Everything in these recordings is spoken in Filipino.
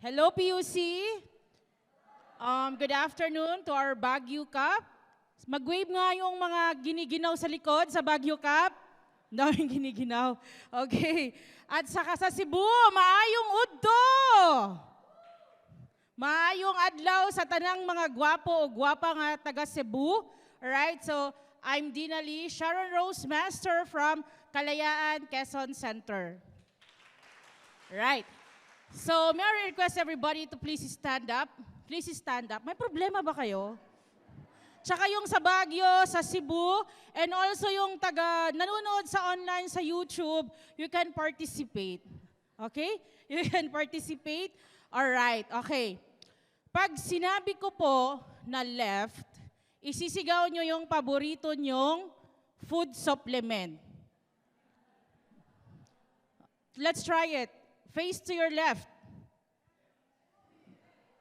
Hello, PUC. Good afternoon to our Baguio Cup. Mag-wave nga yung mga giniginaw sa likod sa Baguio Cup. Daming giniginaw. Okay. At saka sa Cebu, maayong udto. Maayong adlaw sa tanang mga gwapo o gwapa nga taga Cebu. Alright, so I'm Dina Lee, Sharon Rose Master from Kalayaan, Quezon Center. Right. So, may I request everybody to please stand up? Please stand up. May problema ba kayo? Tsaka yung sa Baguio, sa Cebu, and also yung nanonood sa online sa YouTube, you can participate. Okay? You can participate. Alright, okay. Pag sinabi ko po na left, isisigaw nyo yung paborito nyong food supplement. Let's try it. Face to your left.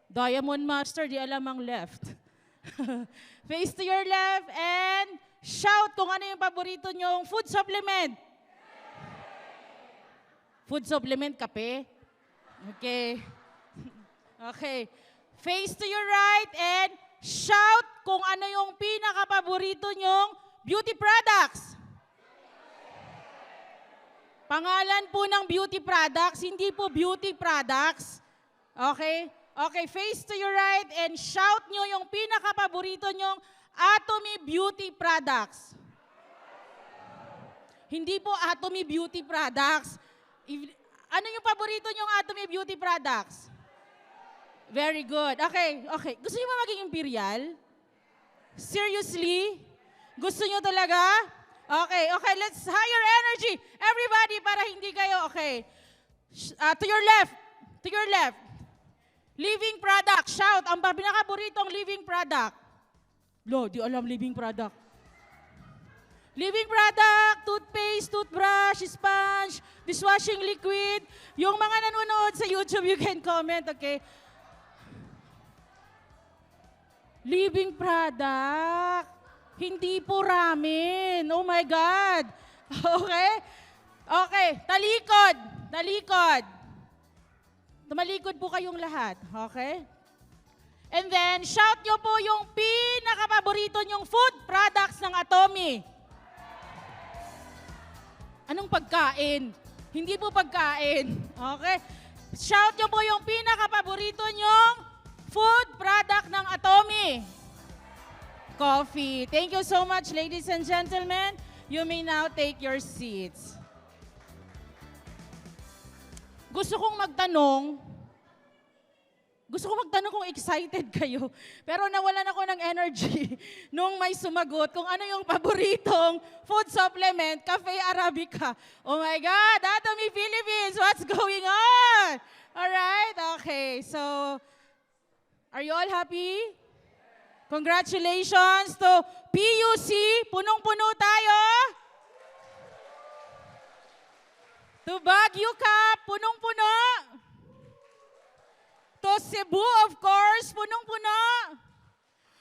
Diamond Master, di alam ang left. Face to your left and shout kung ano yung paborito nyong food supplement. Food supplement, kape? Okay. Okay. Face to your right and shout kung ano yung pinaka-paborito nyong beauty products. Pangalan po ng beauty products, hindi po beauty products. Okay? Okay, face to your right and shout nyo yung pinaka-paborito nyong Atomy Beauty Products. Hindi po Atomy Beauty Products. Ano yung paborito nyong Atomy Beauty Products? Very good. Okay, okay. Gusto nyo ba maging imperial? Seriously? Gusto nyo talaga? Okay, okay. Let's higher energy. Everybody, para hindi kayo, okay. To your left. To your left. Living product. Shout. Ang pinaka-paboritong living product. Lo, di alam living product. Living product, toothpaste, toothbrush, sponge, dishwashing liquid. Yung mga nanonood sa YouTube, you can comment, okay? Living product. Hindi po ramen. Oh my God. Okay? Okay. Talikod. Talikod. Tumalikod po kayong lahat. Okay? And then, shout nyo po yung pinaka-paborito nyong food products ng Atomy. Anong pagkain? Hindi po pagkain. Okay? Shout nyo po yung pinaka-paborito nyong food product ng Atomy. Coffee. Thank you so much, ladies and gentlemen. You may now take your seats. Gusto kong magtanong kung excited kayo. Pero nawalan ako ng energy nung may sumagot kung ano yung paboritong food supplement, Cafe Arabica. Oh my God, Atomy Philippines, what's going on? Alright, okay. So, are you all happy? Congratulations to PUC. Punong-puno tayo. To Baguio Cup. Punong-puno. To Cebu, of course. Punong-puno.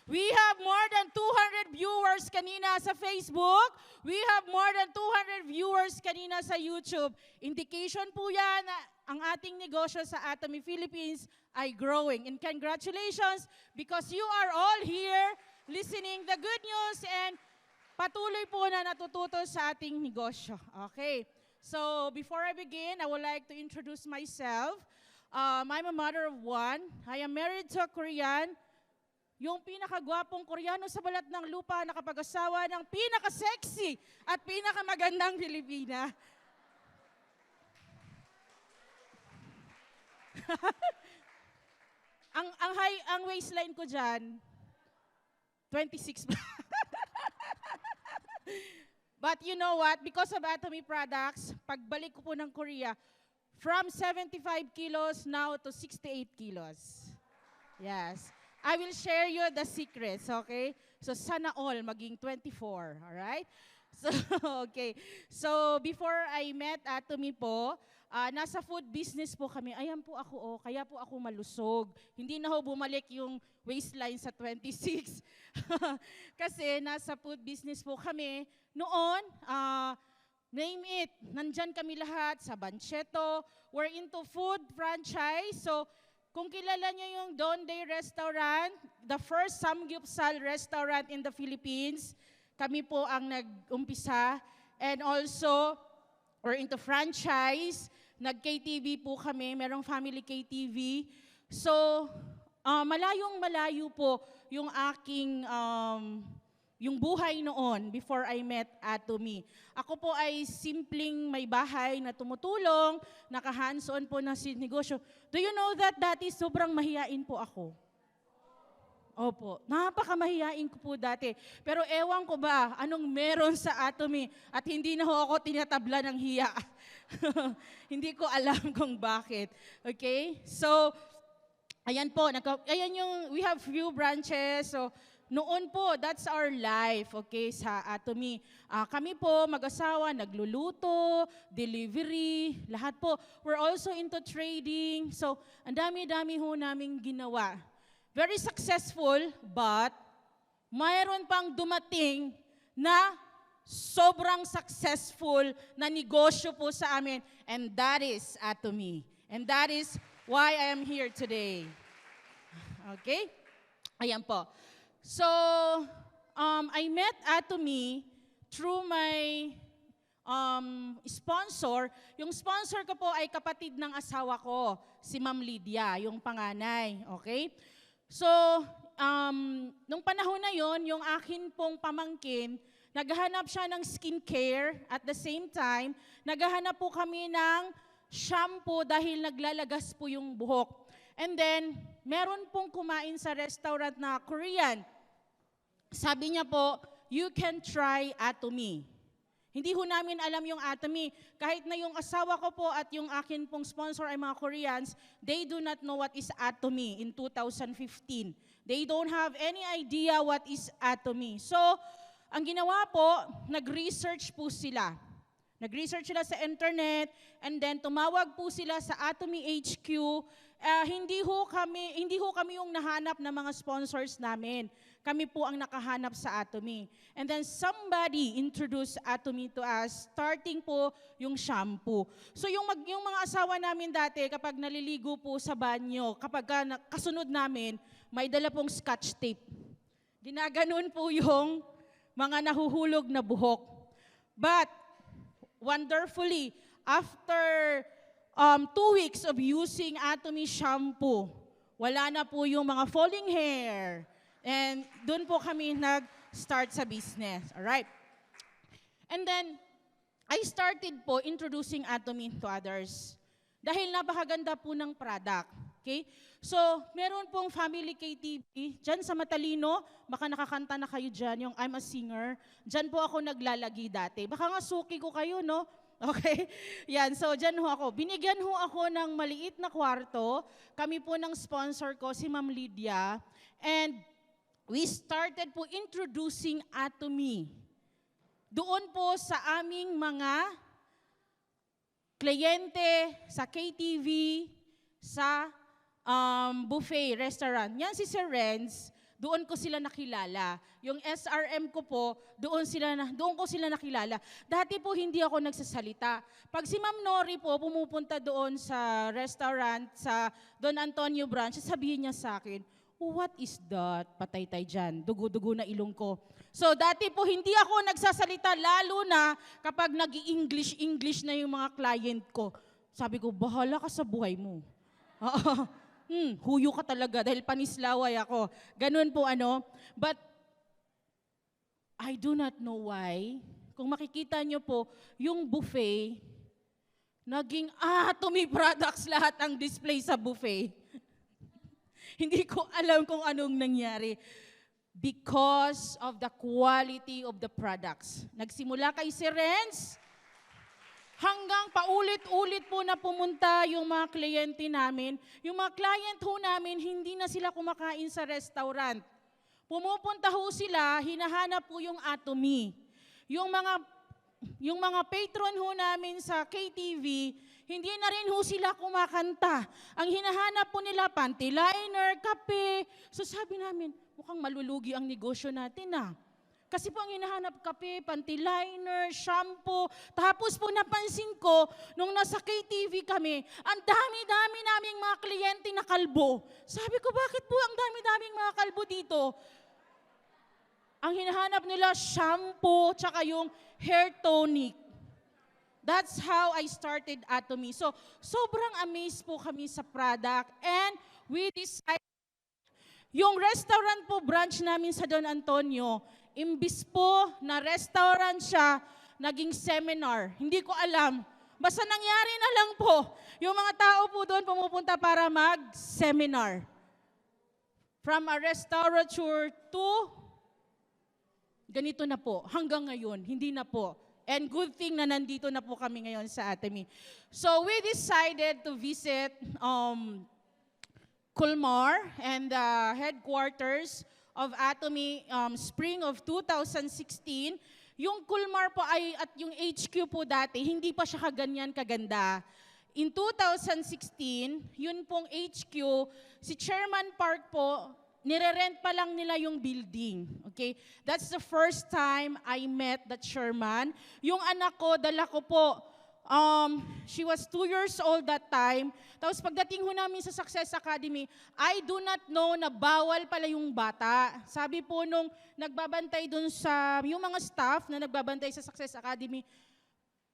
We have more than 200 viewers kanina sa Facebook. We have more than 200 viewers kanina sa YouTube. Indication po yan na ang ating negosyo sa Atomy Philippines ay growing. And congratulations because you are all here listening the good news and patuloy po na natututo sa ating negosyo. Okay. So before I begin, I would like to introduce myself. I'm a mother of one. I am married to a Korean. Yung pinakagwapong Koreano sa balat ng lupa nakapag-asawa ng pinaka-sexy at pinakamagandang Pilipina. ang waistline ko dyan, 26. But you know what? Because of Atomy products, pagbalik ko po ng Korea, from 75 kilos now to 68 kilos. Yes. I will share you the secrets, okay? So sana all maging 24, all right? So, okay. So before I met Atomy po, nasa food business po kami. Ayan po ako, oh, kaya po ako malusog. Hindi na ho bumalik yung waistline sa 26. Kasi nasa food business po kami. Noon, name it, nandyan kami lahat sa Bancheto. We're into food franchise. So Kung kilala niyo yung Don Day Restaurant, the first samgyupsal restaurant in the Philippines, kami po ang nag-umpisa. And also, we're into franchise. Nag-KTV po kami, merong family KTV. So, malayong-malayo po yung aking yung buhay noon before I met Atomy. Ako po ay simpleng may bahay na tumutulong, naka-hands-on po na si negosyo. Do you know that dati sobrang mahiyain po ako? Opo, napakamahiyain ko po dati. Pero ewan ko ba, anong meron sa Atomy at hindi na ho ako tinatabla ng hiya. Hindi ko alam kung bakit. Okay? So, ayan po, we have few branches. So, noon po, that's our life, okay, sa Atomy. Kami po, mag-asawa, nagluluto, delivery, lahat po. We're also into trading. So, ang dami-dami ho naming ginawa. Very successful, but mayroon pang dumating na sobrang successful na negosyo po sa amin. And that is Atomy. And that is why I am here today. Okay? Ayan po. So, I met Atomy through my sponsor. Yung sponsor ko po ay kapatid ng asawa ko, si Ma'am Lydia, yung panganay. Okay? So, nung panahon na yon, yung akin pong pamangkin, naghahanap siya ng skincare. At the same time, naghahanap po kami ng shampoo dahil naglalagas po yung buhok. And then, meron pong kumain sa restaurant na Korean. Sabi niya po, you can try Atomy. Hindi ho namin alam yung Atomy. Kahit na yung asawa ko po at yung akin pong sponsor ay mga Koreans, they do not know what is Atomy in 2015. They don't have any idea what is Atomy. So, ang ginawa po, nag-research po sila. Nag-research sila sa internet, and then tumawag po sila sa Atomy HQ. Hindi ho kami yung nahanap ng mga sponsors namin. Kami po ang nakahanap sa Atomy. And then somebody introduced Atomy to us, starting po yung shampoo. So yung mga asawa namin dati, kapag naliligo po sa banyo, kapag kasunod namin, may dala pong scotch tape. Ginaganon po yung mga nahuhulog na buhok. But, wonderfully, after 2 weeks of using Atomy shampoo, wala na po yung mga falling hair. And doon po kami nag-start sa business. Alright? And then, I started po introducing Atomy to others. Dahil napakaganda po ng product. Okay? So, meron pong family KTV. Diyan sa Matalino, baka nakakanta na kayo dyan, yung I'm a Singer. Diyan po ako naglalagi dati. Baka nga suki ko kayo, no? Okay? Yan, so dyan ho ako. Binigyan ho ako ng maliit na kwarto. Kami po ng sponsor ko, si Ma'am Lydia. And we started po introducing Atomy. Doon po sa aming mga kliyente, sa KTV, sa buffet, restaurant. Yan si Sir Renz, doon ko sila nakilala. Yung SRM ko po, doon ko sila nakilala. Dati po hindi ako nagsasalita. Pag si Ma'am Nori po pumupunta doon sa restaurant, sa Don Antonio branch, sabihin niya sa akin, what is that? Patay tayo dyan. Dugo-dugo na ilong ko. So dati po hindi ako nagsasalita, lalo na kapag nag-i-English na yung mga client ko. Sabi ko, bahala ka sa buhay mo. Huyo ka talaga dahil panislaway ako. Ganun po But I do not know why. Kung makikita nyo po, yung buffet, naging Atomy products lahat ang display sa buffet. Hindi ko alam kung anong nangyari. Because of the quality of the products. Nagsimula kay Sir Renz, hanggang paulit-ulit po na pumunta yung mga kliyente namin. Yung mga client ho namin, hindi na sila kumakain sa restaurant. Pumupunta ho sila, hinahanap po yung Atomy. Yung mga patron ho namin sa KTV, hindi na rin ho sila kumakanta. Ang hinahanap po nila, panty liner, kape. So sabi namin, mukhang malulugi ang negosyo natin . Kasi po ang hinahanap kape, panty liner, shampoo. Tapos po napansin ko, nung nasa KTV kami, ang dami-dami naming mga kliyente na kalbo. Sabi ko, bakit po ang dami-daming mga kalbo dito? Ang hinahanap nila, shampoo, tsaka yung hair tonic. That's how I started Atomy. So, sobrang amazed po kami sa product. And we decided, yung restaurant po branch namin sa Don Antonio, imbis po na restaurant siya, naging seminar. Hindi ko alam. Basta nangyari na lang po. Yung mga tao po doon pumupunta para mag-seminar. From a restaurateur to ganito na po. Hanggang ngayon, hindi na po. And good thing na nandito na po kami ngayon sa Atomy. So we decided to visit Culmar and the headquarters of Atomy spring of 2016. Yung Culmar po ay, at yung HQ po dati, hindi pa siya kaganyan kaganda. In 2016, yun pong HQ, si Chairman Park po, nire-rent pa lang nila yung building. Okay? That's the first time I met the chairman. Yung anak ko, dala ko po, she was 2 years old that time. Tapos pagdating ho namin sa Success Academy, I do not know na bawal pala yung bata. Sabi po nung nagbabantay dun sa, yung mga staff na nagbabantay sa Success Academy,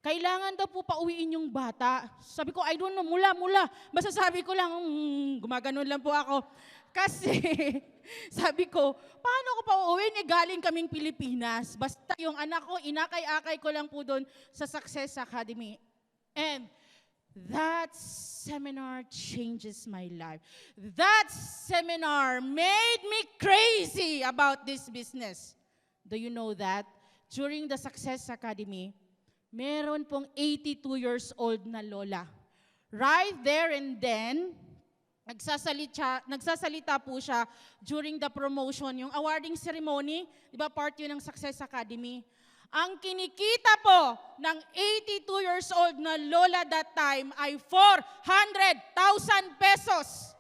kailangan daw po pauwiin yung bata. Sabi ko, I don't know, mula. Basta sabi ko lang, gumaganon lang po ako. Kasi, sabi ko, paano ko pauwiin? Galing kaming Pilipinas. Basta yung anak ko, inakay-akay ko lang po doon sa Success Academy. And that seminar changes my life. That seminar made me crazy about this business. Do you know that? During the Success Academy, meron pong 82 years old na lola. Right there and then, nagsasalita po siya during the promotion, yung awarding ceremony, di ba part yun ng Success Academy. Ang kinikita po ng 82 years old na lola that time ay 400,000 pesos.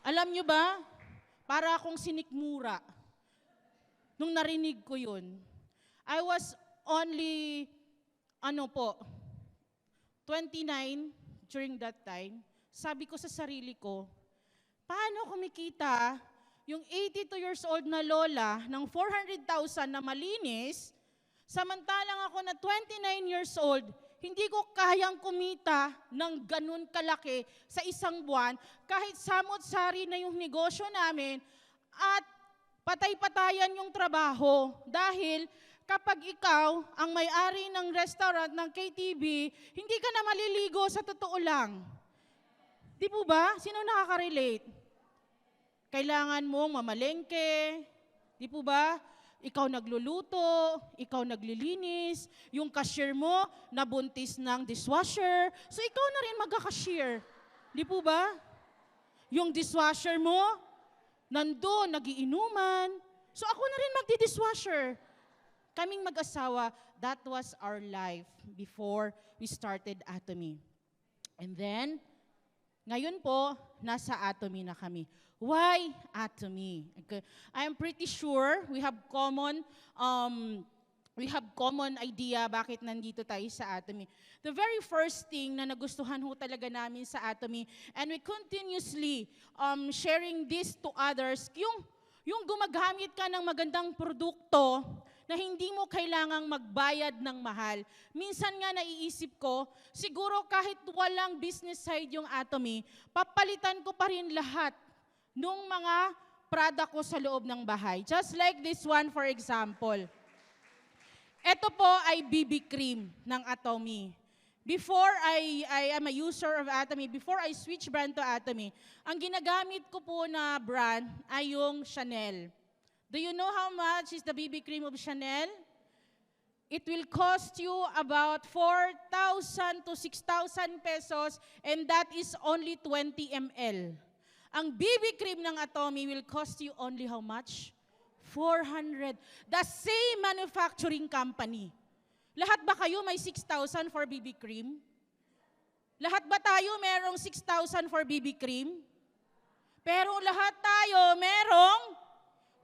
Alam nyo ba, para akong sinikmura nung narinig ko yun. I was only, 29 during that time. Sabi ko sa sarili ko, paano kumikita yung 82 years old na lola ng 400,000 na malinis, samantalang ako na 29 years old, hindi ko kayang kumita ng ganun kalaki sa isang buwan, kahit samot-sari na yung negosyo namin at patay-patayan yung trabaho. Dahil kapag ikaw ang may-ari ng restaurant ng KTV, hindi ka na maliligo sa totoo lang. Di po ba? Sino nakaka-relate? Kailangan mong mamalengke, di po ba? Ikaw nagluluto, ikaw naglilinis, yung cashier mo nabuntis ng dishwasher, so ikaw na rin magka-cashier. Di po ba? Yung dishwasher mo, nandun, nagiinuman, so ako na rin magdi-dishwasher. Kaming mag-asawa, that was our life before we started Atomy. And then, ngayon po, nasa Atomy na kami. Why Atomy? Okay. I am pretty sure we have common idea bakit nandito tayo sa Atomy. The very first thing na nagustuhan ho talaga namin sa Atomy, and we continuously sharing this to others, yung gumagamit ka ng magandang produkto na hindi mo kailangang magbayad ng mahal. Minsan nga naiisip ko, siguro kahit walang business side yung Atomy, papalitan ko pa rin lahat nung mga product ko sa loob ng bahay. Just like this one, for example. Ito po ay BB cream ng Atomy. Before I am a user of Atomy, before I switch brand to Atomy, ang ginagamit ko po na brand ay yung Chanel. Do you know how much is the BB cream of Chanel? It will cost you about 4,000 to 6,000 pesos, and that is only 20 ml. Ang BB cream ng Atomy will cost you only how much? 400. The same manufacturing company. Lahat ba kayo may 6,000 for BB cream? Lahat ba tayo merong 6,000 for BB cream? Pero lahat tayo merong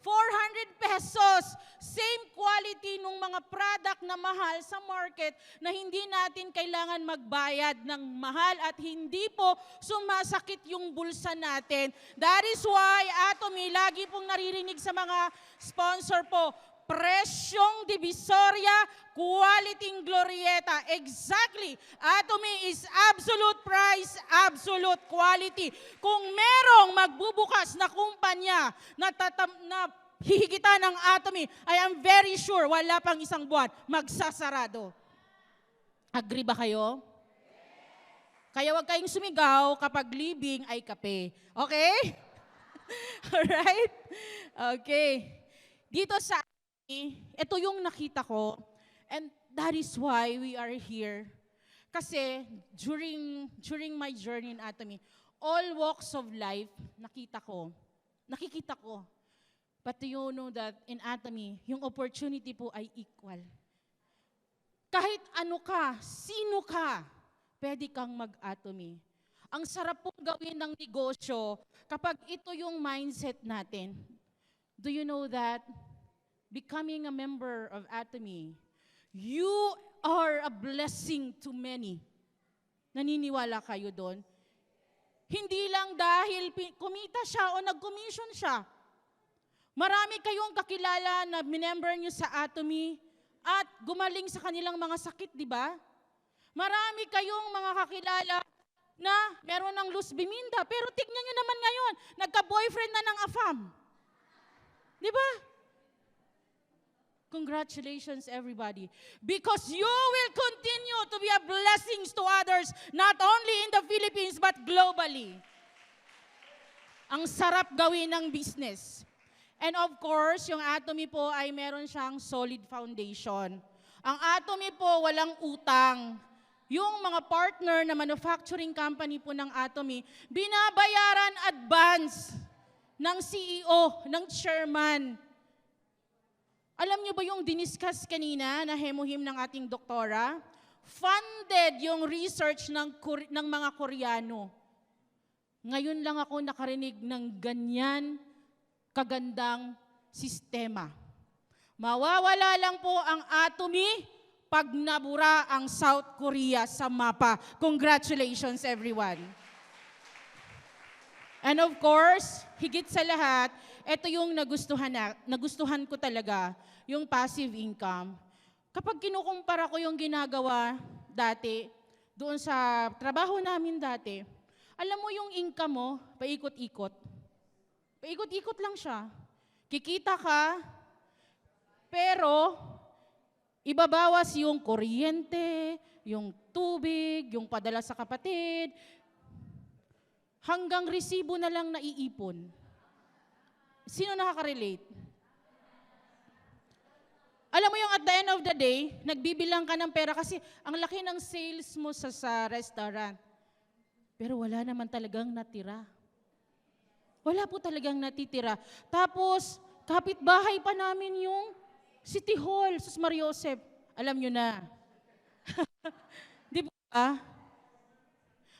400 pesos. Same quality nung mga product na mahal sa market na hindi natin kailangan magbayad ng mahal at hindi po sumasakit yung bulsa natin. That is why, Atomy, lagi pong naririnig sa mga sponsor po, presyong Divisoria, quality glorieta. Exactly. Atomy is absolute price, absolute quality. Kung merong magbubukas na kumpanya na hihigitan ng Atomy, I am very sure wala pang isang buwan magsasarado. Agree ba kayo? Kaya huwag kayong sumigaw kapag libing ay kape. Okay? Alright? Okay. Dito sa ito yung nakita ko, and that is why we are here. Kasi during my journey in Atomy, all walks of life, nakikita ko. But do you know that in Atomy, yung opportunity po ay equal. Kahit ano ka, sino ka, pwede kang mag-Atomy. Ang sarap pong gawin ng negosyo kapag ito yung mindset natin. Do you know that becoming a member of Atomy, you are a blessing to many. Naniniwala kayo doon? Hindi lang dahil kumita siya o nag-commission siya. Marami kayong kakilala na minember nyo sa Atomy at gumaling sa kanilang mga sakit, di ba? Marami kayong mga kakilala na meron ng Luz Biminda, pero tignan nyo naman ngayon, nagka-boyfriend na ng AFAM. Di ba? Congratulations, everybody. Because you will continue to be a blessing to others, not only in the Philippines, but globally. Ang sarap gawin ng business. And of course, yung Atomy po ay meron siyang solid foundation. Ang Atomy po, walang utang. Yung mga partner na manufacturing company po ng Atomy, binabayaran advance ng CEO, ng chairman. Alam niyo ba yung diniscuss kanina na hemohim ng ating doktora? Funded yung research ng mga Koreano. Ngayon lang ako nakarinig ng ganyan kagandang sistema. Mawawala lang po ang Atomy pag nabura ang South Korea sa mapa. Congratulations, everyone. And of course, higit sa lahat, ito yung nagustuhan ko talaga, yung passive income. Kapag kinukumpara ko yung ginagawa dati, doon sa trabaho namin dati, alam mo yung income mo, paikot-ikot. Paikot-ikot lang siya. Kikita ka, pero ibabawas yung kuryente, yung tubig, yung padala sa kapatid, hanggang resibo na lang naiipon. Sino nakaka-relate? Alam mo yung at the end of the day, nagbibilang ka ng pera kasi ang laki ng sales mo sa restaurant. Pero wala naman talagang natira. Wala po talagang natitira. Tapos, kapitbahay pa namin yung City Hall, Sus Mariosep. Alam nyo na. Di ba?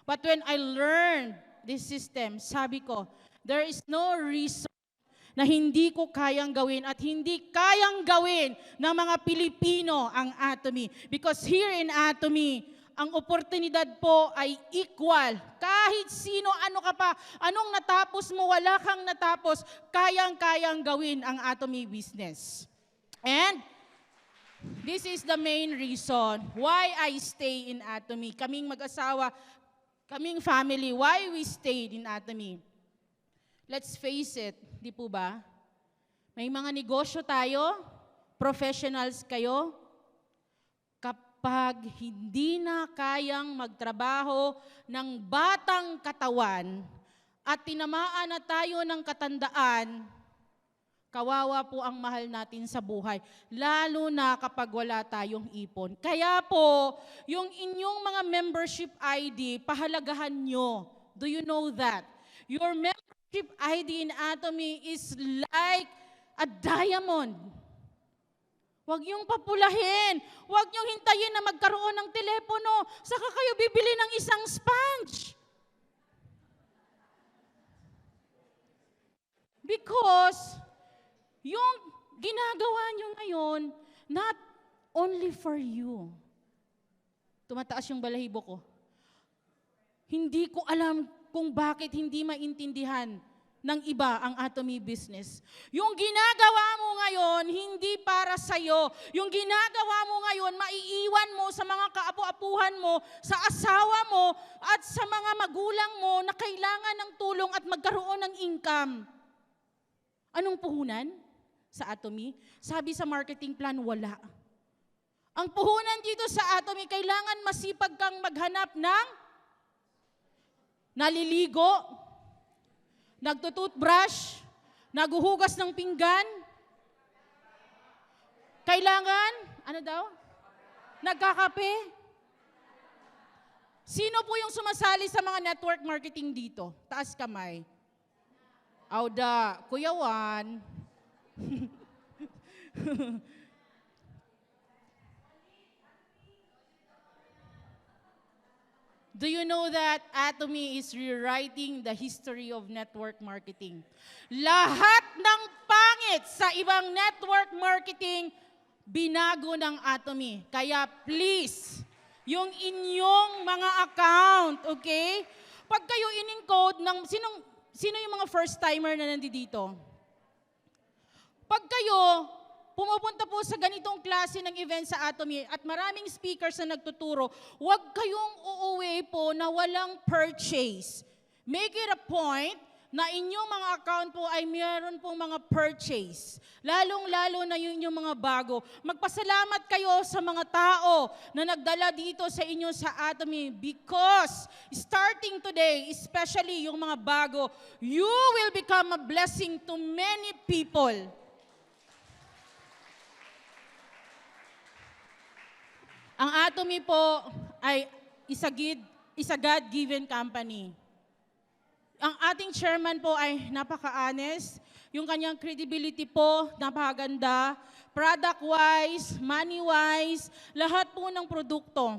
But when I learned this system, sabi ko, there is no reason na hindi ko kayang gawin at hindi kayang gawin ng mga Pilipino ang Atomy. Because here in Atomy, ang oportunidad po ay equal. Kahit sino, ano ka pa, anong natapos mo, wala kang natapos, kayang-kayang gawin ang Atomy business. And this is the main reason why I stay in Atomy. Kaming mag-asawa, kaming family, why we stayed in Atomy. Let's face it, di po ba? May mga negosyo tayo, professionals kayo, kapag hindi na kayang magtrabaho ng batang katawan at tinamaan na tayo ng katandaan, kawawa po ang mahal natin sa buhay, lalo na kapag wala tayong ipon. Kaya po, yung inyong mga membership ID, pahalagahan nyo. Do you know that? Your membership ID in Atomy is like a diamond. Huwag niyong papulahin. Huwag niyong hintayin na magkaroon ng telepono. Saka kayo bibili ng isang sponge. Because yung ginagawa nyo ngayon, not only for you. Tumataas yung balahibo ko. Hindi ko alam kung bakit hindi maintindihan ng iba ang Atomy business. Yung ginagawa mo ngayon, hindi para sa'yo. Yung ginagawa mo ngayon, maiiwan mo sa mga kaapu-apuhan mo, sa asawa mo, at sa mga magulang mo na kailangan ng tulong at magkaroon ng income. Anong puhunan sa Atomy? Sabi sa marketing plan, wala. Ang puhunan dito sa Atomy, kailangan masipag kang maghanap ng naliligo, nagtututbrush, naguhugas ng pinggan. Kailangan, ano daw? Nagkakape. Sino po yung sumasali sa mga network marketing dito? Taas kamay. Auda, Kuya Juan. Do you know that Atomy is rewriting the history of network marketing? Lahat ng pangit sa ibang network marketing, binago ng Atomy. Kaya please, yung inyong mga account, okay? Pag kayo in-encode ng, sino yung mga first timer na nandito? Pag kayo pumupunta po sa ganitong klase ng event sa Atomy at maraming speakers na nagtuturo, huwag kayong uuwi po na walang purchase. Make it a point na inyong mga account po ay mayroon pong mga purchase. Lalong-lalo na yung inyong mga bago. Magpasalamat kayo sa mga tao na nagdala dito sa inyo sa Atomy because starting today, especially yung mga bago, you will become a blessing to many people. Ang Atomy po ay is a God-given company. Ang ating chairman po ay napaka-honest. Yung kanyang credibility po, napakaganda. Product-wise, money-wise, lahat po ng produkto.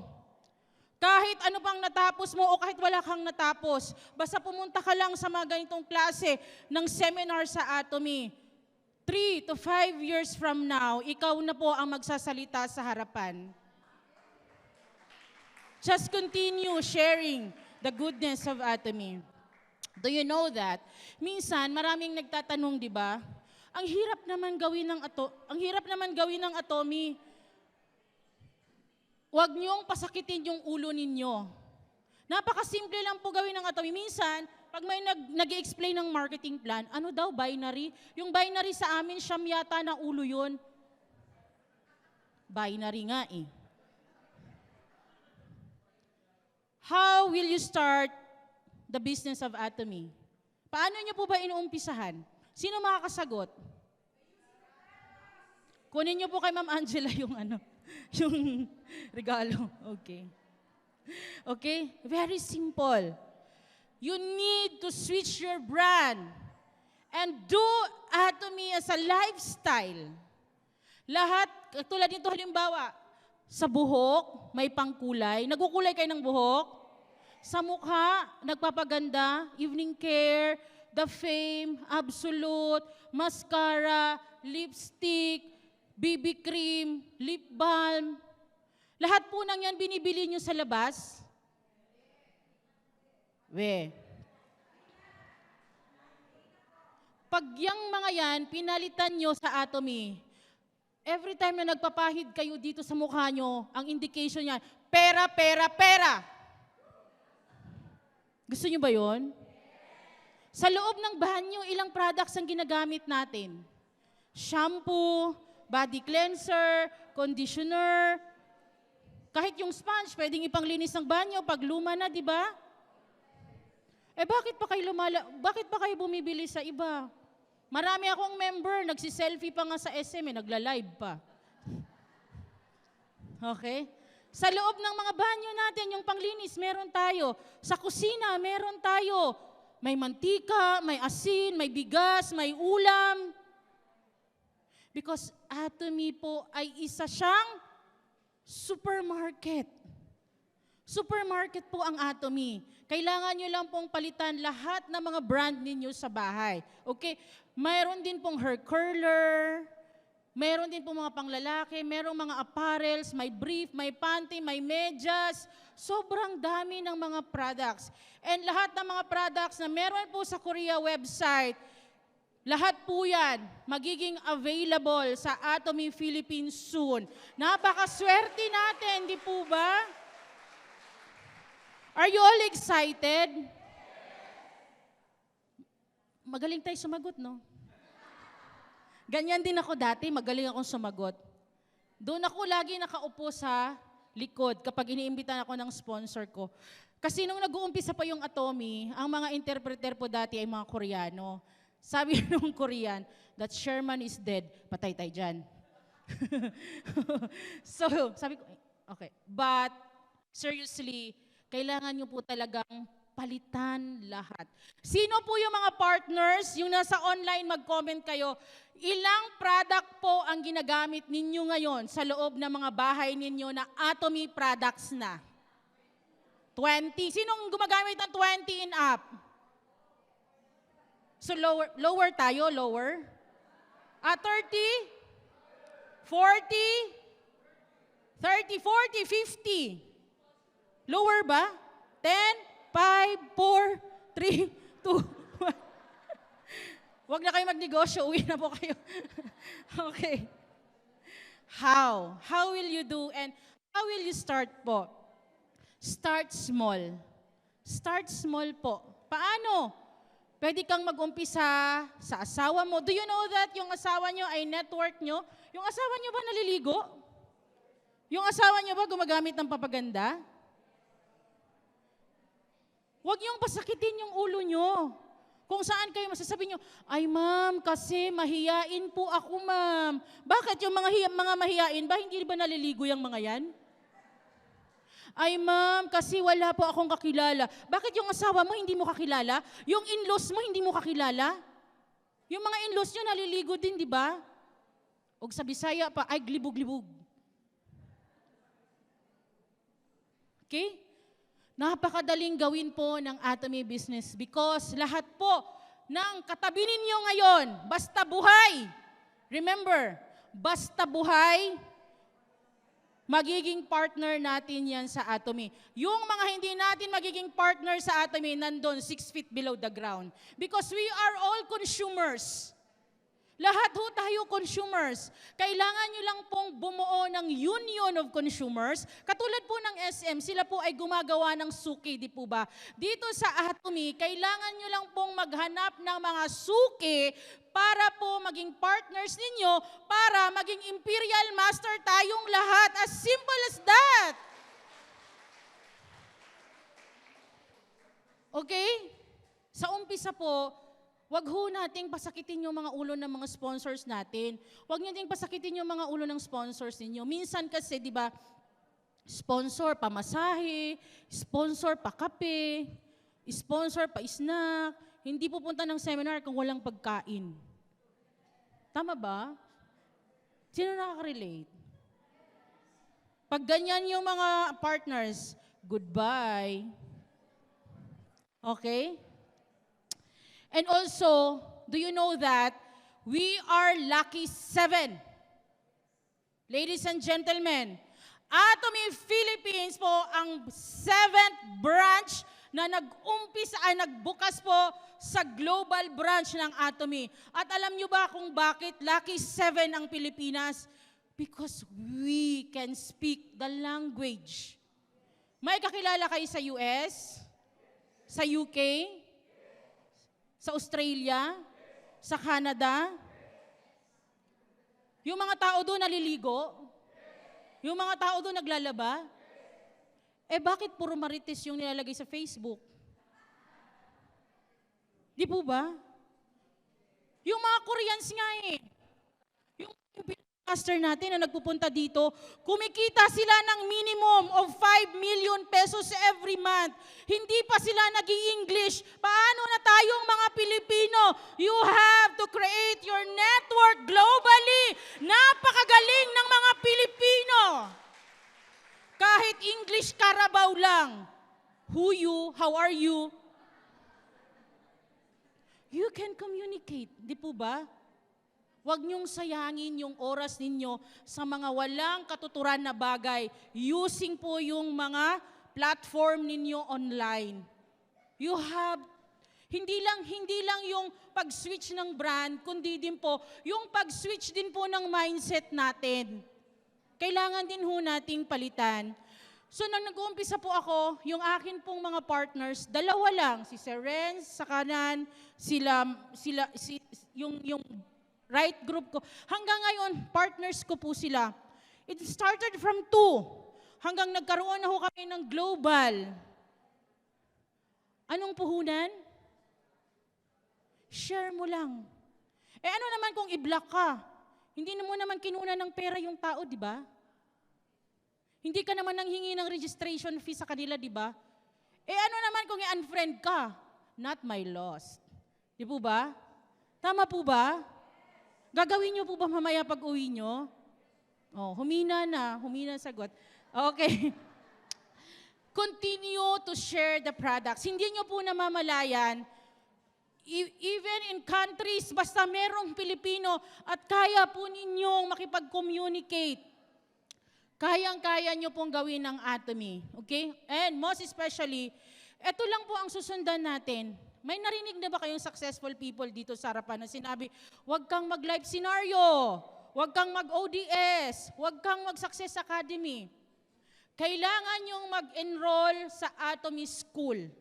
Kahit ano pang natapos mo o kahit wala kang natapos, basta pumunta ka lang sa mga ganitong klase ng seminar sa Atomy, 3 to 5 years from now, ikaw na po ang magsasalita sa harapan. Just continue sharing the goodness of Atomy. Do you know that? Minsan, maraming nagtatanong, di ba? Ang hirap naman gawin ng Atomy. Huwag niyong pasakitin yung ulo ninyo. Napakasimple lang po gawin ng Atomy. Minsan, pag may nag-explain ng marketing plan, ano daw, binary? Yung binary sa amin, siyam yata na ulo yun. Binary nga eh. How will you start the business of Atomy? Paano niyo po ba inuumpisahan? Sino makakasagot? Kunin niyo po kay Ma'am Angela yung yung regalo. Okay. Okay? Very simple. You need to switch your brand and do Atomy as a lifestyle. Lahat, tulad nito halimbawa, sa buhok, may pangkulay. Nagkukulay kayo ng buhok? Sa mukha, nagpapaganda, evening care, The Fame, Absolute, mascara, lipstick, BB cream, lip balm. Lahat po nang yan binibili nyo sa labas? Pag yung mga yan, pinalitan nyo sa Atomy, every time na nagpapahid kayo dito sa mukha nyo, ang indication niyan, pera, pera, pera. Gusto nyo ba yon? Sa loob ng banyo, ilang products ang ginagamit natin? Shampoo, body cleanser, conditioner, kahit yung sponge, pwedeng ipanglinis ng banyo pag luma na, di ba? Bakit pa kayo bumibili sa iba? Marami akong member, nagsiselfie pa nga sa SM, nagla-live pa. Okay? Sa loob ng mga banyo natin, yung panglinis, meron tayo. Sa kusina, meron tayo. May mantika, may asin, may bigas, may ulam. Because Atomy po ay isa siyang supermarket. Supermarket po ang Atomy. Kailangan nyo lang pong palitan lahat ng mga brand ninyo sa bahay. Okay? Mayroon din pong hair curler, mayroon din pong mga panglalaki, mayroong mga apparels, may brief, may panty, may medyas. Sobrang dami ng mga products. And lahat ng mga products na meron po sa Korea website, lahat po yan magiging available sa Atomy Philippines soon. Napakaswerte natin, di po ba? Are you all excited? Magaling tayo sumagot, no? Ganyan din ako dati, magaling akong sumagot. Doon ako lagi nakaupo sa likod kapag iniimbitan ako ng sponsor ko. Kasi nung nag-uumpisa pa yung Atomy, ang mga interpreter po dati ay mga Koreano. Sabi nung Korean, that Sherman is dead, patay tayo dyan. So, sabi ko, okay. But, seriously, kailangan nyo po talagang palitan lahat. Sino po yung mga partners? Yung nasa online, mag-comment kayo. Ilang product po ang ginagamit ninyo ngayon sa loob ng mga bahay ninyo na Atomy products na? 20. Sinong gumagamit ng 20 and up? So lower tayo, lower. 30? 40? 30, 40, 50. Lower ba? 10? 5, 4, 3, 2, 1. Huwag na kayo magnegosyo, uwi na po kayo. Okay. How? How will you do and how will you start po? Start small. Start small po. Paano? Pwede kang mag-umpisa sa asawa mo. Do you know that yung asawa nyo ay network nyo? Yung asawa nyo ba naliligo? Yung asawa nyo ba gumagamit ng papaganda? Huwag niyong pasakitin yung ulo nyo. Kung saan kayo masasabi nyo, ay ma'am, kasi mahiyain po ako ma'am. Bakit yung mga mahiyain ba, hindi ba naliligo yung mga yan? Ay ma'am, kasi wala po akong kakilala. Bakit yung asawa mo hindi mo kakilala? Yung in-laws mo hindi mo kakilala? Yung mga in-laws nyo naliligo din, di ba? O sa Bisaya pa, ay glibog-libog. Okay? Napakadaling gawin po ng Atomy business because lahat po ng katabi ninyo ngayon, basta buhay. Remember, basta buhay, magiging partner natin yan sa Atomy. Yung mga hindi natin magiging partner sa Atomy, nandun 6 feet below the ground. Because we are all consumers. Lahat ho tayo consumers. Kailangan nyo lang pong bumuo ng union of consumers. Katulad po ng SM, sila po ay gumagawa ng suki, di po ba? Dito sa Atomy, kailangan nyo lang pong maghanap ng mga suki para po maging partners ninyo, para maging imperial master tayong lahat. As simple as that. Okay? Sa umpisa po, wag ho nating pasakitin yung mga ulo ng mga sponsors natin. Wag niyo ding pasakitin yung mga ulo ng sponsors ninyo. Minsan kasi, di ba, sponsor pa masahe, sponsor pa kape, sponsor pa snack, hindi pupunta ng seminar kung walang pagkain. Tama ba? Sino nakaka-relate? Pag ganyan yung mga partners, goodbye. Okay? And also, do you know that we are lucky 7? Ladies and gentlemen, Atomy Philippines po ang 7th branch na nagbukas po sa global branch ng Atomy. At alam nyo ba kung bakit lucky 7 ang Pilipinas? Because we can speak the language. May kakilala kayo sa US? Sa UK? Sa Australia? Sa Canada? Yung mga tao doon naliligo? Yung mga tao doon naglalaba? Eh bakit puro marites yung nilalagay sa Facebook? Di po ba? Yung mga Koreans nga eh. Yung master natin na nagpupunta dito, kumikita sila ng minimum of 5 million pesos every month. Hindi pa sila nag-i-English. Paano na tayong mga Pilipino? You have to create your network globally. Napakagaling ng mga Pilipino. Kahit English Carabao lang. Who you? How are you? you can communicate. Di po ba? Huwag niyong sayangin yung oras ninyo sa mga walang katuturan na bagay. Using po yung mga platform ninyo online. You have, hindi lang yung pag-switch ng brand, kundi din po, yung pag-switch din po ng mindset natin. Kailangan din ho nating palitan. So nang nag-uumpisa po ako, yung akin pong mga partners, dalawa lang, si Sir Renz sa kanan, yung right group ko. Hanggang ngayon, partners ko po sila. It started from 2 hanggang nagkaroon na ho kami ng global. Anong puhunan? Share mo lang. Ano naman kung i-block ka? Hindi mo naman kinuna ng pera yung tao, di ba? Hindi ka naman nanghingi ng registration fee sa kanila, di ba? Ano naman kung i-unfriend ka? Not my loss. Di po ba? Tama po ba? Gagawin niyo po ba mamaya pag uwi niyo? Humina sagot. Okay. Continue to share the products. Hindi niyo po namamalayan, even in countries, basta merong Pilipino at kaya po ninyong makipag-communicate. Kayang-kaya niyo pong gawin ng Atomy. Okay? And most especially, ito lang po ang susundan natin. May narinig na ba kayong successful people dito sa harapan na sinabi, huwag kang mag-live scenario, huwag kang mag-ODS, huwag kang mag-Success Academy. Kailangan yung mag-enroll sa Atomy School.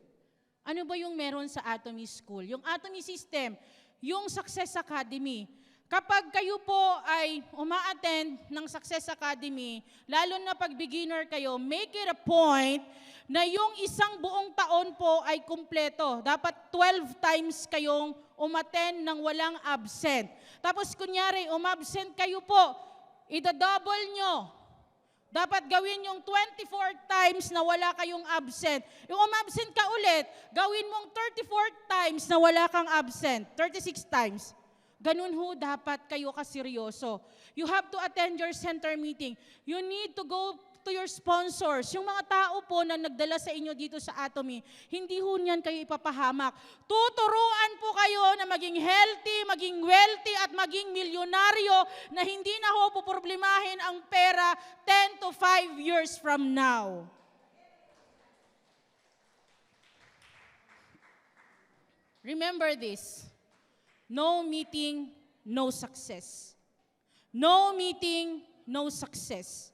Ano ba yung meron sa Atomy School? Yung Atomy System, yung Success Academy. Kapag kayo po ay uma-attend ng Success Academy, lalo na pag beginner kayo, make it a point na yung isang buong taon po ay kumpleto. Dapat 12 times kayong umattend ng walang absent. Tapos kunyari, umabsent kayo po, ida-double nyo. Dapat gawin yung 24 times na wala kayong absent. Yung umabsent ka ulit, gawin mong 34 times na wala kang absent. 36 times. Ganun ho dapat kayo kaseryoso. You have to attend your center meeting. You need to go to your sponsors. Yung mga tao po na nagdala sa inyo dito sa Atomy, hindi ho niyan kayo ipapahamak. Tuturuan po kayo na maging healthy, maging wealthy, at maging milyonaryo na hindi na ho poproblemahin ang pera 10 to 5 years from now. Remember this. No meeting, no success. No meeting, no success.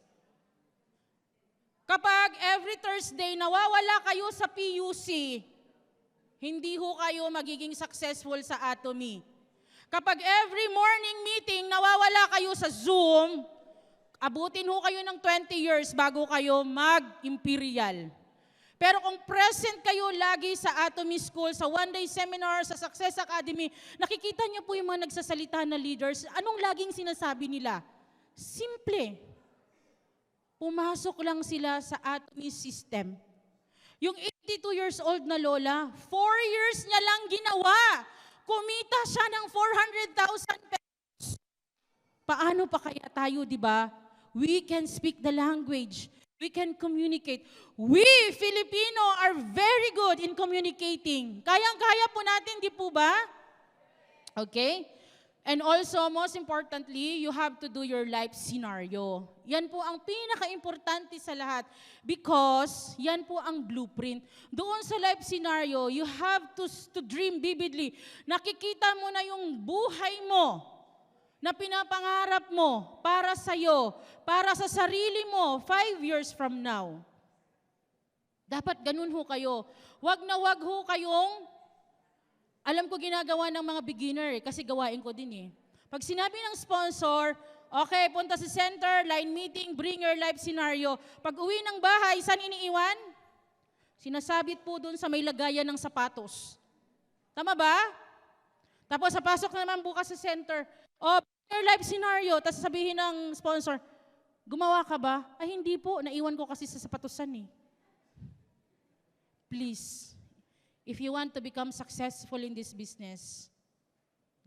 Kapag every Thursday nawawala kayo sa PUC, hindi ho kayo magiging successful sa Atomy. Kapag every morning meeting nawawala kayo sa Zoom, abutin ho kayo ng 20 years bago kayo mag-imperial. Pero kung present kayo lagi sa Atomy School, sa one-day seminar, sa Success Academy, nakikita niyo po yung mga nagsasalita na leaders. Anong laging sinasabi nila? Simple. Pumasok lang sila sa Atomy system. Yung 82 years old na lola, 4 years niya lang ginawa. Kumita siya ng 400,000 pesos. Paano pa kaya tayo, di ba? We can speak the language. We can communicate. We, Filipino, are very good in communicating. Kayang-kaya po natin, di po ba? Okay? And also, most importantly, you have to do your life scenario. Yan po ang pinaka-importante sa lahat because yan po ang blueprint. Doon sa life scenario, you have to dream vividly. Nakikita mo na yung buhay mo na pinapangarap mo para sa'yo, para sa sarili mo, 5 years from now. Dapat ganun ho kayo. Wag na wag ho kayong, alam ko ginagawa ng mga beginner kasi gawain ko din Pag sinabi ng sponsor, okay, punta sa center, line meeting, bring your life scenario. Pag uwi ng bahay, saan iniiwan? Sinasabit po dun sa may lagayan ng sapatos. Tama ba? Tapos pasok naman bukas sa center, your life scenario, tapos sabihin ng sponsor, gumawa ka ba? Ay, hindi po. Naiwan ko kasi sa sapatusan Please, if you want to become successful in this business,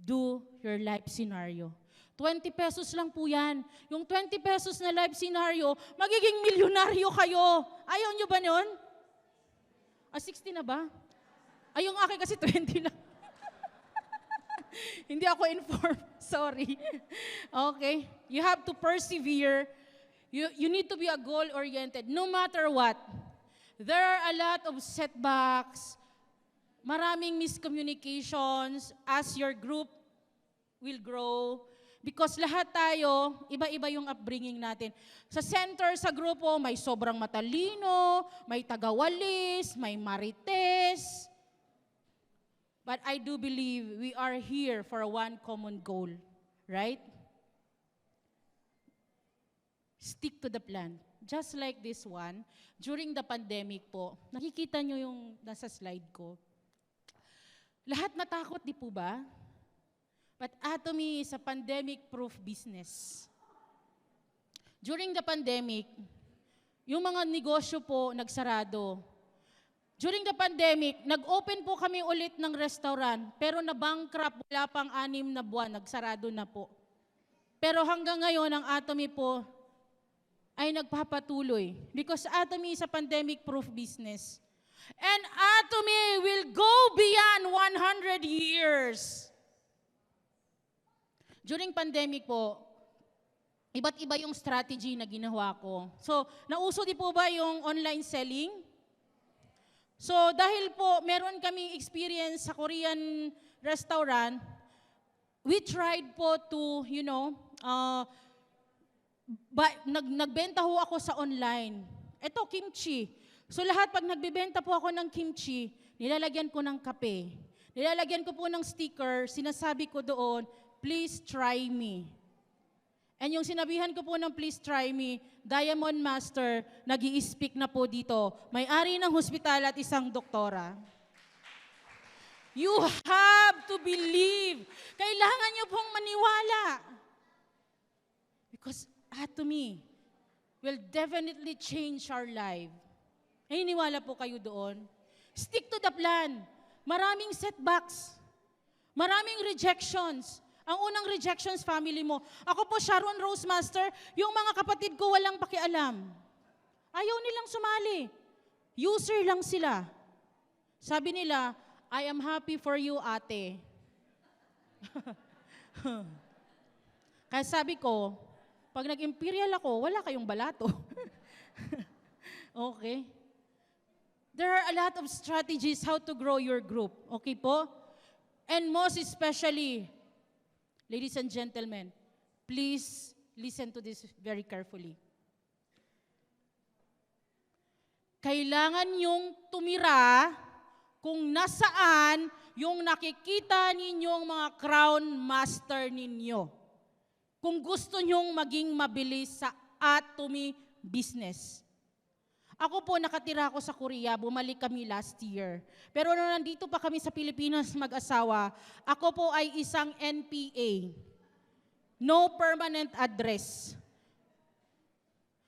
do your life scenario. 20 pesos lang po yan. Yung 20 pesos na life scenario, magiging milyonaryo kayo. Ayaw nyo ba nun? 60 na ba? Ay, yung akin kasi 20 lang. Hindi ako informed. Sorry. Okay. You have to persevere. You need to be a goal-oriented no matter what. There are a lot of setbacks, maraming miscommunications as your group will grow. Because lahat tayo, iba-iba yung upbringing natin. Sa center, sa grupo, may sobrang matalino, may tagawalis, may marites. But I do believe we are here for one common goal, right? Stick to the plan. Just like this one, during the pandemic po, nakikita nyo yung nasa slide ko. Lahat natakot, di po ba? But Atomy is a pandemic-proof business. During the pandemic, yung mga negosyo po nagsarado. During the pandemic, nag-open po kami ulit ng restaurant, pero na-bankrupt, wala pang 6 na buwan, nagsarado na po. Pero hanggang ngayon, ang Atomy po ay nagpapatuloy because Atomy is a pandemic-proof business. And Atomy will go beyond 100 years. During pandemic po, iba't iba yung strategy na ginawa ko. So, nauso di po ba yung online selling? So, dahil po meron kaming experience sa Korean restaurant, we tried po to, nagbenta ho ako sa online. Ito, kimchi. So, lahat pag nagbibenta po ako ng kimchi, nilalagyan ko ng kape. Nilalagyan ko po ng sticker, sinasabi ko doon, please try me. And yung sinabihan ko po ng please try me, Diamond Master, nag-i-speak na po dito. May-ari ng hospital at isang doktora. You have to believe. Kailangan niyo pong maniwala. Because Atomy will definitely change our life. Naniniwala po kayo doon? Stick to the plan. Maraming setbacks. Maraming rejections. Ang unang rejections, family mo. Ako po, Sharon Rose Master, yung mga kapatid ko walang pakialam. Ayaw nilang sumali. User lang sila. Sabi nila, I am happy for you, ate. Kaya sabi ko, pag nag-imperial ako, wala kayong balato. Okay? There are a lot of strategies how to grow your group. Okay po? And most especially, ladies and gentlemen, please listen to this very carefully. Kailangan yung tumira kung nasaan yung nakikita ninyong mga crown master ninyo. Kung gusto nyong maging mabilis sa Atomy business. Ako po, nakatira ako sa Korea, bumalik kami last year. Pero nung nandito pa kami sa Pilipinas mag-asawa, ako po ay isang NPA. No permanent address.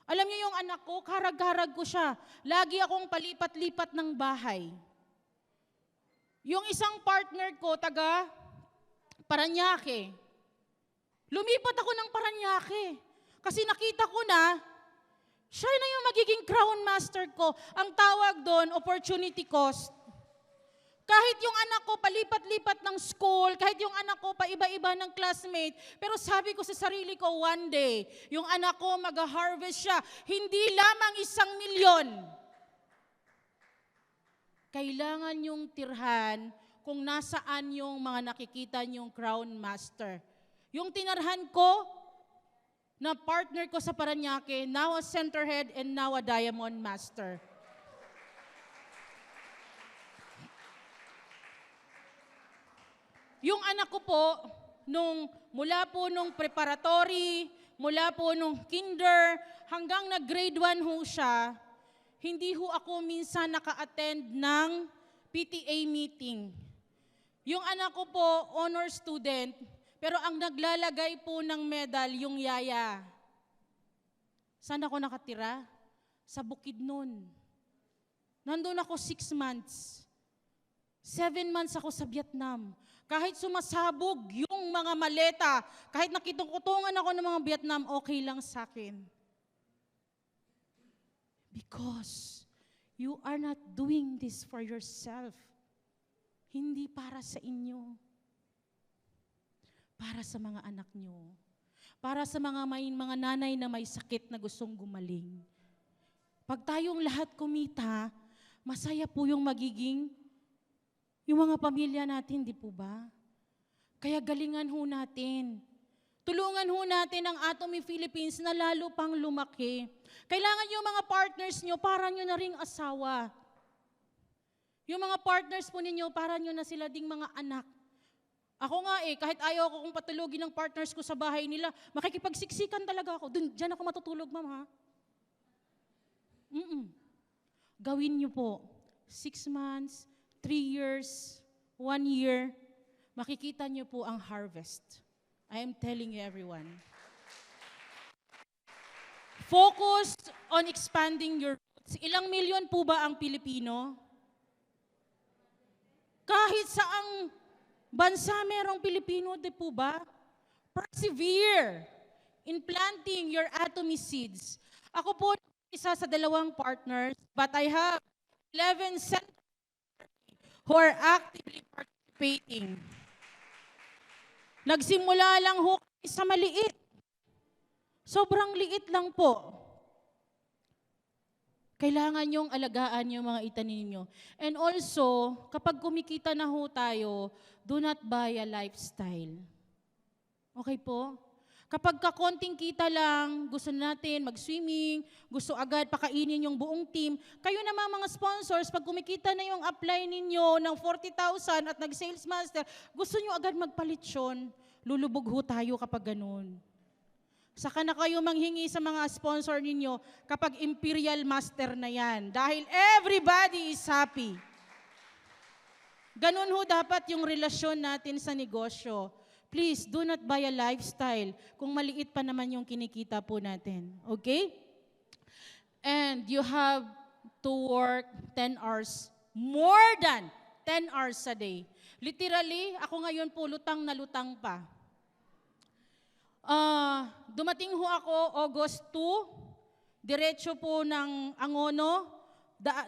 Alam niyo yung anak ko, karag-karag ko siya. Lagi akong palipat-lipat ng bahay. Yung isang partner ko, taga Paranaque. Lumipat ako ng Paranaque. Kasi nakita ko na, siya na yung magiging crown master ko. Ang tawag doon, opportunity cost. Kahit yung anak ko palipat-lipat ng school, kahit yung anak ko paiba-iba ng classmate, pero sabi ko sa sarili ko, one day, yung anak ko mag-harvest siya, hindi lamang 1 milyon. Kailangan yung tirhan kung nasaan yung mga nakikita niyong crown master. Yung tinarhan ko, na partner ko sa Paranaque, now a centerhead and now a diamond master. Yung anak ko po, mula po nung preparatory, mula po nung kinder, hanggang nag-grade 1 ho siya, hindi ho ako minsan naka-attend ng PTA meeting. Yung anak ko po, honor student, pero ang naglalagay po ng medal, yung yaya. Saan ako nakatira? Sa Bukidnon. Nandun ako 6 months. 7 months ako sa Vietnam. Kahit sumasabog yung mga maleta, kahit nakitukutungan ako ng mga Vietnam, okay lang sa akin. Because you are not doing this for yourself. Hindi para sa inyo. para sa mga anak nyo. Para sa mga nanay na may sakit na gustong gumaling. Pag tayong lahat kumita, masaya po yung magiging yung mga pamilya natin, di po ba? Kaya galingan ho natin. Tulungan ho natin ang Atomy Philippines na lalo pang lumaki. Kailangan yung mga partners nyo, para nyo na ring asawa. Yung mga partners po ninyo, para nyo na sila ding mga anak. Ako nga kahit ayaw ko kung patulogin ng partners ko sa bahay nila, makikipagsiksikan talaga ako. Diyan ako matutulog, ma'am, ha? Gawin nyo po. 6 months, 3 years, 1 year, makikita nyo po ang harvest. I am telling you, everyone. Focus on expanding your roots. Ilang milyon po ba ang Pilipino? Kahit saang bansa merong Pilipino, di po ba? Persevere in planting your Atomy seeds. Ako po, isa sa 2 partners, but I have 11 centers who are actively participating. Nagsimula lang ho sa maliit. Sobrang liit lang po. Kailangan yung alagaan yung mga itanim nyo. And also, kapag kumikita na ho tayo, do not buy a lifestyle. Okay po? Kapag kakonting kita lang, gusto natin mag-swimming, gusto agad pakainin yung buong team, kayo naman mga sponsors, pag kumikita na yung apply ninyo ng 40,000 at nag-sales master, gusto nyo agad magpalitsyon, lulubog ho tayo kapag ganun. Saka na kayo manghingi sa mga sponsor ninyo kapag Imperial Master na yan. Dahil everybody is happy. Ganun ho dapat yung relasyon natin sa negosyo. Please, do not buy a lifestyle kung maliit pa naman yung kinikita po natin. Okay? And you have to work 10 hours, more than 10 hours a day. Literally, ako ngayon po lutang na lutang pa. Dumating ho ako August 2, diretso po ng Angono.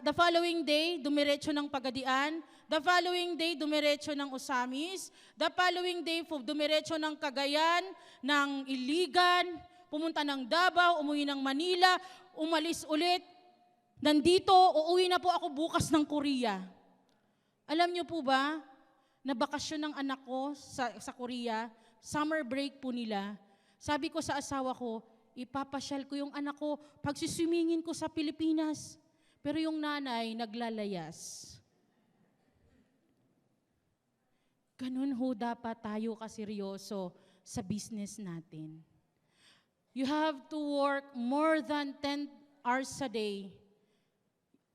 The following day, dumiretso ng Pagadian. The following day, dumiretso ng Osamis. The following day, dumiretso ng Cagayan, ng Iligan, pumunta ng Davao, umuwi ng Manila, umalis ulit. Nandito, uuwi na po ako bukas ng Korea. Alam niyo po ba, na bakasyon ng anak ko sa Korea, summer break po nila, sabi ko sa asawa ko, ipapasyal ko yung anak ko, pagsiswimingin ko sa Pilipinas. Pero yung nanay, naglalayas. Ganun ho dapat tayo kaseryoso sa business natin. You have to work more than 10 hours a day.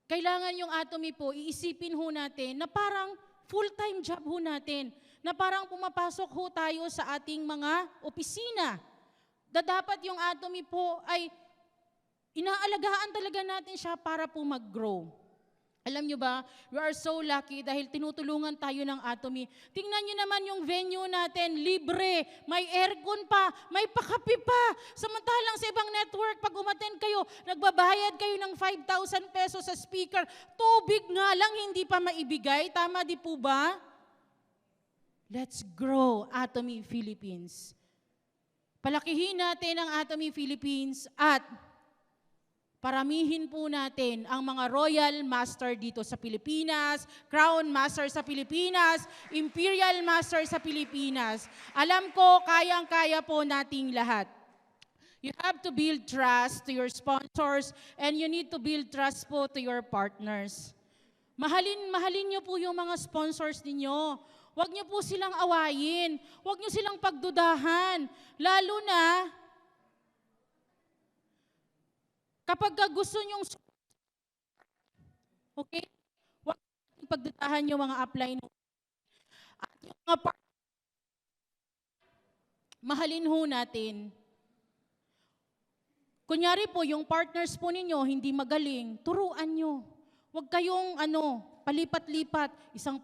Kailangan yung Atomy po, iisipin ho natin na parang full-time job ho natin, na parang pumapasok ho tayo sa ating mga opisina. Dapat yung Atomy po ay inaalagaan talaga natin siya para po mag-grow. Alam nyo ba, we are so lucky dahil tinutulungan tayo ng Atomy. Tingnan nyo naman yung venue natin, libre, may aircon pa, may pakape pa. Samantalang sa ibang network, pag umattend kayo, nagbabayad kayo ng 5,000 pesos sa speaker. Tubig nga lang, hindi pa maibigay. Tama di po ba? Let's grow Atomy Philippines. Palakihin natin ang Atomy Philippines at paramihin po natin ang mga Royal Master dito sa Pilipinas, Crown Master sa Pilipinas, Imperial Master sa Pilipinas. Alam ko, kayang-kaya po nating lahat. You have to build trust to your sponsors and you need to build trust po to your partners. Mahalin niyo po yung mga sponsors ninyo. Huwag niyo po silang awayin. Huwag niyo silang pagdudahan. Lalo na kapag gusto nyong, okay? Huwag niyo pagdudahan yung mga upline. At yung mga mahalin ho natin. Kunyari po, yung partners po ninyo hindi magaling, turuan nyo. Huwag kayong palipat-lipat. Isang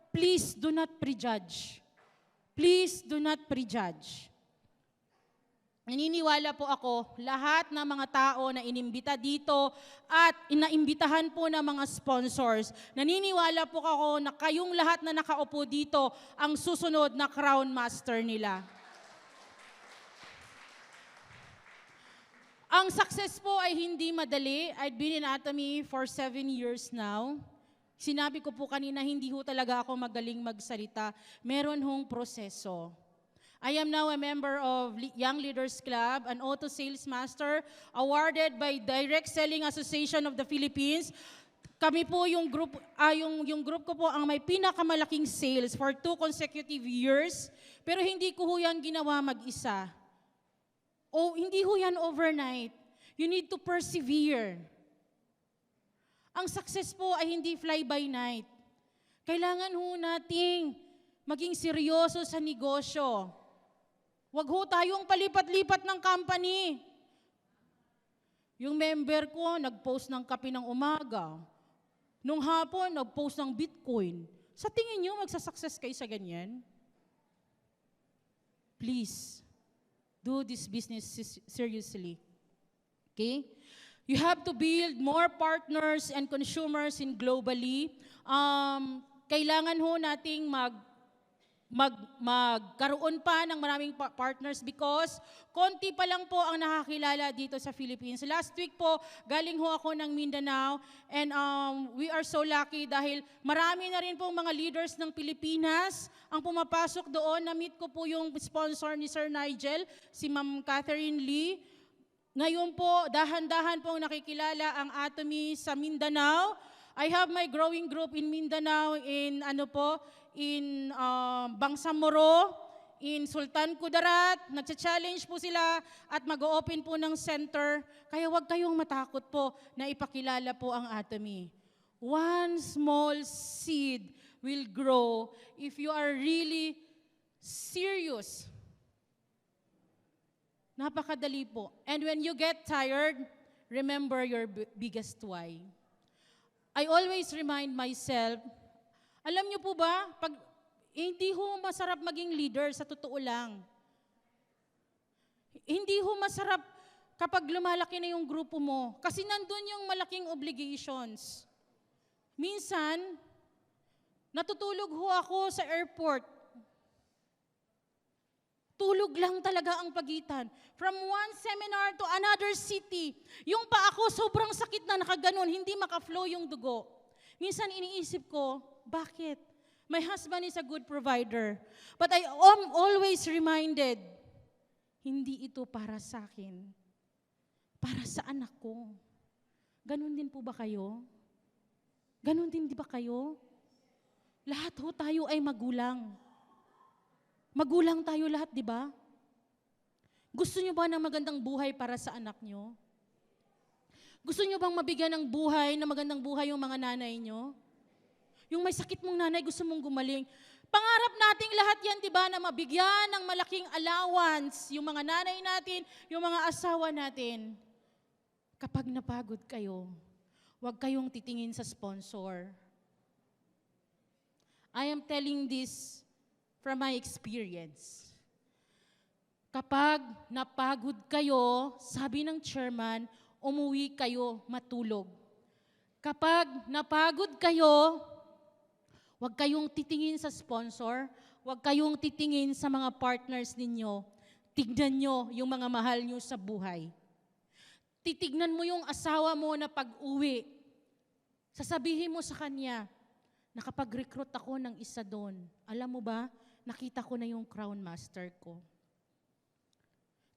please do not prejudge. Please do not prejudge. naniniwala po ako, lahat ng mga tao na inimbita dito at inaimbitahan po ng mga sponsors, naniniwala po ako na kayong lahat na nakaupo dito ang susunod na Crown Master nila. Ang success po ay hindi madali. I've been in Atomy for 7 years now. Sinabi ko po kanina, hindi ho talaga ako magaling magsalita. Meron hong proseso. I am now a member of Young Leaders Club, an auto sales master, awarded by Direct Selling Association of the Philippines. Kami po yung group ko po ang may pinakamalaking sales for 2 consecutive years, pero hindi ko ho yan ginawa mag-isa. O hindi ho yan overnight. You need to persevere. Ang success po ay hindi fly by night. Kailangan ho nating maging seryoso sa negosyo. Huwag ho tayong palipat-lipat ng company. Yung member ko, nag-post ng kape ng umaga. Nung hapon, nag-post ng Bitcoin. Sa tingin nyo, magsasucess kayo sa ganyan? Please, do this business seriously. Okay? You have to build more partners and consumers in globally. Kailangan ho nating magkaroon pa ng maraming partners because konti pa lang po ang nakakilala dito sa Philippines. Last week po, galing ho ako ng Mindanao and we are so lucky dahil marami na rin pong mga leaders ng Pilipinas ang pumapasok doon. Na-meet ko po yung sponsor ni Sir Nigel, si Ma'am Catherine Lee. Ngayon po, dahan-dahan pong nakikilala ang Atomy sa Mindanao. I have my growing group in Mindanao, in Bangsamoro, in Sultan Kudarat. Nagcha-challenge po sila at mag-open po ng center. Kaya huwag kayong matakot po na ipakilala po ang Atomy. One small seed will grow if you are really serious. Napakadali po. And when you get tired, remember your biggest why. I always remind myself, alam niyo po ba, hindi ho masarap maging leader, sa totoo lang. Hindi ho masarap kapag lumalaki na yung grupo mo. Kasi nandun yung malaking obligations. Minsan, natutulog ho ako sa airport. Tulog lang talaga ang pagitan. From one seminar to another city. Yung pa ako, sobrang sakit na nakaganon, hindi maka-flow yung dugo. Minsan iniisip ko, bakit? My husband is a good provider. But I am always reminded, hindi ito para sa akin. Para sa anak ko. Ganon din po ba kayo? Ganon din di ba kayo? Lahat ho tayo ay magulang. Magulang tayo lahat, di ba? Gusto nyo ba ng magandang buhay para sa anak nyo? Gusto nyo bang mabigyan ng buhay, na magandang buhay yung mga nanay nyo? Yung may sakit mong nanay, gusto mong gumaling. Pangarap nating lahat yan, di ba, na mabigyan ng malaking allowance yung mga nanay natin, yung mga asawa natin. Kapag napagod kayo, huwag kayong titingin sa sponsor. I am telling this from my experience. Kapag napagod kayo, sabi ng chairman, umuwi kayo matulog. Kapag napagod kayo, huwag kayong titingin sa sponsor, huwag kayong titingin sa mga partners ninyo. Tignan nyo yung mga mahal nyo sa buhay. Titignan mo yung asawa mo na pag-uwi. Sasabihin mo sa kanya, nakapag-recruit ako ng isa doon. Alam mo ba, nakita ko na yung Crown Master ko.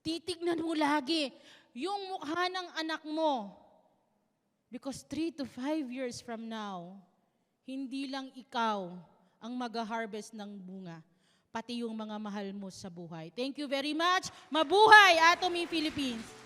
Titignan mo lagi yung mukha ng anak mo. Because 3 to 5 years from now, hindi lang ikaw ang mag-harvest ng bunga, pati yung mga mahal mo sa buhay. Thank you very much. Mabuhay, Atomy Philippines!